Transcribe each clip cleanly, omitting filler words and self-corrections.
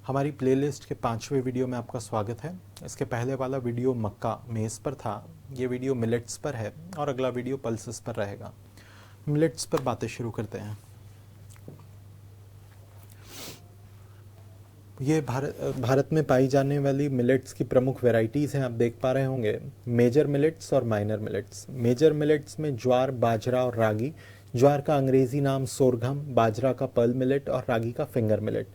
हमारी प्लेलिस्ट के 5वें वीडियो में आपका स्वागत है। इसके पहले वाला वीडियो मक्का मेज़ पर था, ये वीडियो मिलेट्स पर है और अगला वीडियो पल्सेस पर रहेगा। मिलेट्स पर बातें शुरू करते हैं। ये भारत में पाई जाने वाली मिलेट्स की प्रमुख वैरायटीज़ हैं। आप देख पा रहे होंगे मेजर मिलेट्स और माइनर मिलेट्स। मेजर मिलेट्स में ज्वार, बाजरा और रागी। ज्वार का अंग्रेजी नाम सोरघम, बाजरा का पर्ल मिलेट और रागी का फिंगर मिलेट।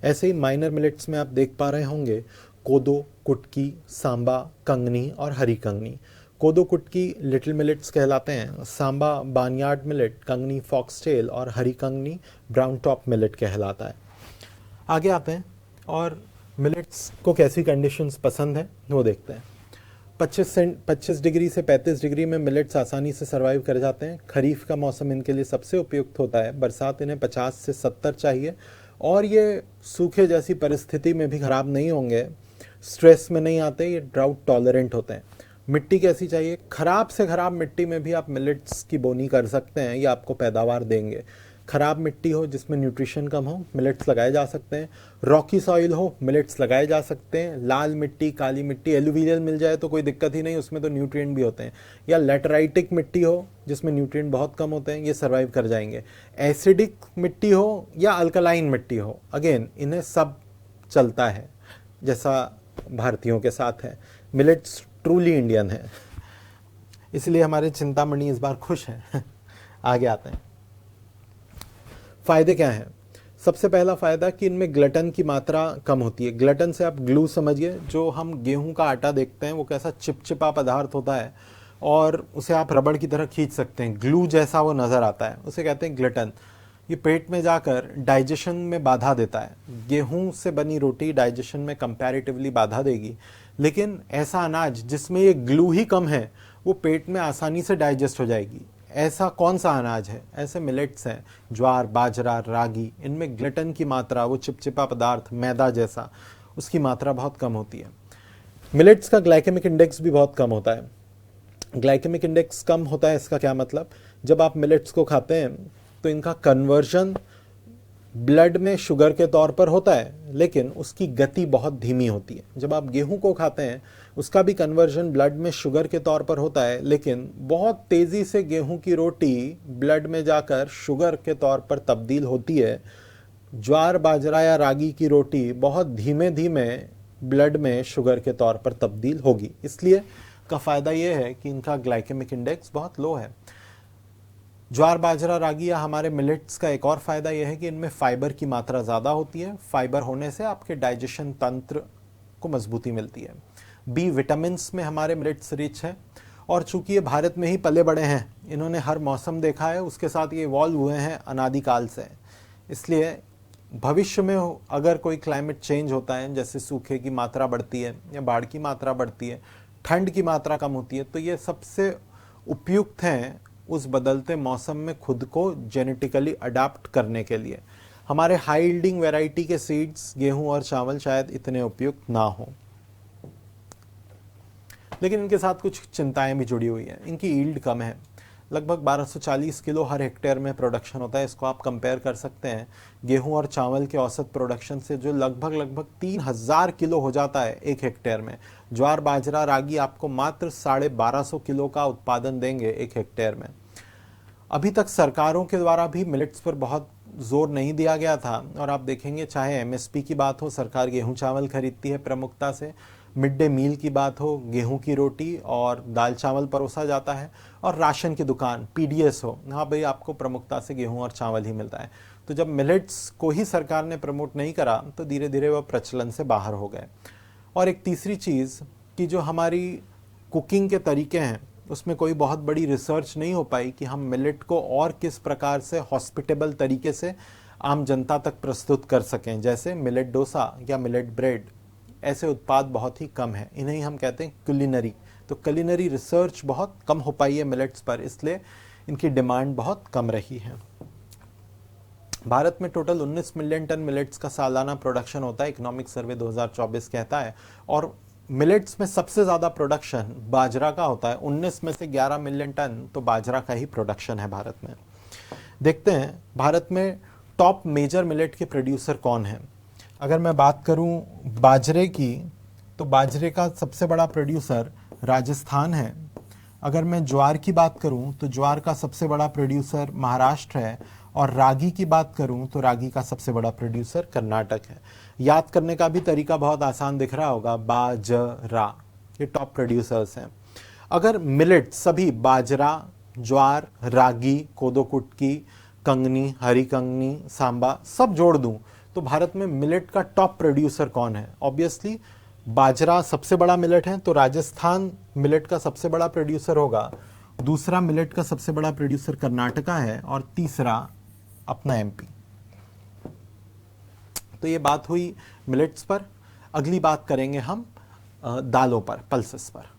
ऐसे ही माइनर मिलेट्स में आप देख पा रहे होंगे कोदो, कुटकी, सांबा, कंगनी और हरी कंगनी। कोदो कुटकी लिटिल मिलेट्स कहलाते हैं, सांबा बार्नयार्ड मिलेट, कंगनी फॉक्सटेल और हरी कंगनी ब्राउन टॉप मिलेट कहलाता है। आगे आते हैं और मिलेट्स को कैसी कंडीशंस पसंद है वो देखते हैं। 25 डिग्री से 35 डिग्री में मिलेट्स आसानी से सर्वाइव कर जाते हैं। खरीफ का मौसम इनके लिए सबसे उपयुक्त होता है। बरसात इन्हें 50 से 70 चाहिए और ये सूखे जैसी परिस्थिति में भी ख़राब नहीं होंगे, स्ट्रेस में नहीं आते, ये ड्राउट टॉलरेंट होते हैं। मिट्टी कैसी चाहिए? ख़राब से ख़राब मिट्टी में भी आप मिलेट्स की बोनी कर सकते हैं, ये आपको पैदावार देंगे। ख़राब मिट्टी हो जिसमें न्यूट्रिशन कम हो, मिलेट्स लगाए जा सकते हैं। रॉकी सॉइल हो, मिलेट्स लगाए जा सकते हैं। लाल मिट्टी, काली मिट्टी, एलुवियल मिल जाए तो कोई दिक्कत ही नहीं, उसमें तो न्यूट्रिएंट भी होते हैं। या लेटराइटिक मिट्टी हो जिसमें न्यूट्रिएंट बहुत कम होते हैं, ये सर्वाइव कर जाएंगे। एसिडिक मिट्टी हो या अल्कलाइन मिट्टी हो, अगेन इन्हें सब चलता है, जैसा भारतीयों के साथ है। मिलेट्स ट्रूली इंडियन है, इसलिए हमारे चिंतामणि इस बार खुश हैं। आगे आते हैं। फ़ायदे क्या हैं? सबसे पहला फ़ायदा कि इनमें ग्लटन की मात्रा कम होती है। ग्लटन से आप ग्लू समझिए, जो हम गेहूं का आटा देखते हैं वो कैसा चिपचिपा पदार्थ होता है और उसे आप रबड़ की तरह खींच सकते हैं, ग्लू जैसा वो नज़र आता है, उसे कहते हैं ग्लटन। ये पेट में जाकर डाइजेशन में बाधा देता है। गेहूं से बनी रोटी डाइजेशन में कंपैरेटिवली बाधा देगी, लेकिन ऐसा अनाज जिसमें ये ग्लू ही कम है वो पेट में आसानी से डाइजेस्ट हो जाएगी। ऐसा कौन सा अनाज है? ऐसे मिलेट्स हैं, ज्वार, बाजरा, रागी। इनमें ग्लटन की मात्रा, वो चिपचिपा पदार्थ मैदा जैसा, उसकी मात्रा बहुत कम होती है। मिलेट्स का ग्लाइकेमिक इंडेक्स भी बहुत कम होता है। ग्लाइकेमिक इंडेक्स कम होता है, इसका क्या मतलब? जब आप मिलेट्स को खाते हैं तो इनका कन्वर्जन ब्लड में शुगर के तौर पर होता है, लेकिन उसकी गति बहुत धीमी होती है। जब आप गेहूं को खाते हैं उसका भी कन्वर्जन ब्लड में शुगर के तौर पर होता है, लेकिन बहुत तेज़ी से गेहूं की रोटी ब्लड में जाकर शुगर के तौर पर तब्दील होती है। ज्वार, बाजरा या रागी की रोटी बहुत धीमे धीमे ब्लड में शुगर के तौर पर तब्दील होगी। इसलिए का फ़ायदा यह है कि इनका ग्लाइकेमिक इंडेक्स बहुत लो है। ज्वार, बाजरा, रागी या हमारे मिलेट्स का एक और फ़ायदा यह है कि इनमें फाइबर की मात्रा ज़्यादा होती है। फाइबर होने से आपके डाइजेशन तंत्र को मजबूती मिलती है। बी विटामिन्स में हमारे मिलेट्स रिच है और चूंकि ये भारत में ही पले बड़े हैं, इन्होंने हर मौसम देखा है, उसके साथ ये इवॉल्व हुए हैं अनादिकाल से। इसलिए भविष्य में अगर कोई क्लाइमेट चेंज होता है, जैसे सूखे की मात्रा बढ़ती है या बाढ़ की मात्रा बढ़ती है, ठंड की मात्रा कम होती है, तो ये सबसे उपयुक्त हैं उस बदलते मौसम में खुद को जेनेटिकली अडाप्ट करने के लिए। हमारे हाई यील्डिंग वैरायटी के सीड्स, गेहूं और चावल शायद इतने उपयुक्त ना हो, लेकिन इनके साथ कुछ चिंताएं भी जुड़ी हुई हैं। इनकी यील्ड कम है, लगभग 1240 किलो हर हेक्टेयर में प्रोडक्शन होता है। इसको आप कंपेयर कर सकते हैं गेहूं और चावल के औसत प्रोडक्शन से, जो लगभग 3000 किलो हो जाता है एक हेक्टेयर में। ज्वार, बाजरा, रागी आपको मात्र 1250 किलो का उत्पादन देंगे एक हेक्टेयर में। अभी तक सरकारों के द्वारा भी मिलेट्स पर बहुत जोर नहीं दिया गया था, और आप देखेंगे चाहे एमएसपी की बात हो, सरकार गेहूं चावल खरीदती है प्रमुखता से, मिड डे मील की बात हो, गेहूं की रोटी और दाल चावल परोसा जाता है, और राशन की दुकान पीडीएस हो, हाँ भाई आपको प्रमुखता से गेहूं और चावल ही मिलता है। तो जब मिलेट्स को ही सरकार ने प्रमोट नहीं करा तो धीरे धीरे वह प्रचलन से बाहर हो गए। और एक तीसरी चीज़ कि जो हमारी कुकिंग के तरीके हैं उसमें कोई बहुत बड़ी रिसर्च नहीं हो पाई कि हम मिलेट को और किस प्रकार से हॉस्पिटेबल तरीके से आम जनता तक प्रस्तुत कर सकें, जैसे मिलेट डोसा या मिलेट ब्रेड। ऐसे उत्पाद बहुत ही कम हैं, इन्हें हम कहते हैं कुलिनरी। तो कुलिनरी रिसर्च बहुत कम हो पाई है मिलेट्स पर, इसलिए इनकी डिमांड बहुत कम रही है। भारत में टोटल 19 मिलियन टन मिलेट्स का सालाना प्रोडक्शन होता है, इकोनॉमिक सर्वे 2024 कहता है। और मिलेट्स में सबसे ज़्यादा प्रोडक्शन बाजरा का होता है, 19 में से 11 मिलियन टन तो बाजरा का ही प्रोडक्शन है भारत में। देखते हैं भारत में टॉप मेजर मिलेट के प्रोड्यूसर कौन हैं। अगर मैं बात करूं बाजरे की, तो बाजरे का सबसे बड़ा प्रोड्यूसर राजस्थान है। अगर मैं ज्वार की बात करूं तो ज्वार का सबसे बड़ा प्रोड्यूसर महाराष्ट्र है। और रागी की बात करूं तो रागी का सबसे बड़ा प्रोड्यूसर कर्नाटक है। याद करने का भी तरीका बहुत आसान दिख रहा होगा, बाजरा, ये टॉप प्रोड्यूसर्स हैं। अगर मिलेट सभी बाजरा, ज्वार, रागी, कोदो कुटकी, कंगनी, हरी कंगनी, सांबा सब जोड़ दूं तो भारत में मिलेट का टॉप प्रोड्यूसर कौन है? ऑब्वियसली बाजरा सबसे बड़ा मिलेट है, तो राजस्थान मिलेट का सबसे बड़ा प्रोड्यूसर होगा। दूसरा मिलेट का सबसे बड़ा प्रोड्यूसर कर्नाटका है, और तीसरा अपना एमपी। तो ये बात हुई मिलेट्स पर। अगली बात करेंगे हम दालों पर, पल्सेस पर।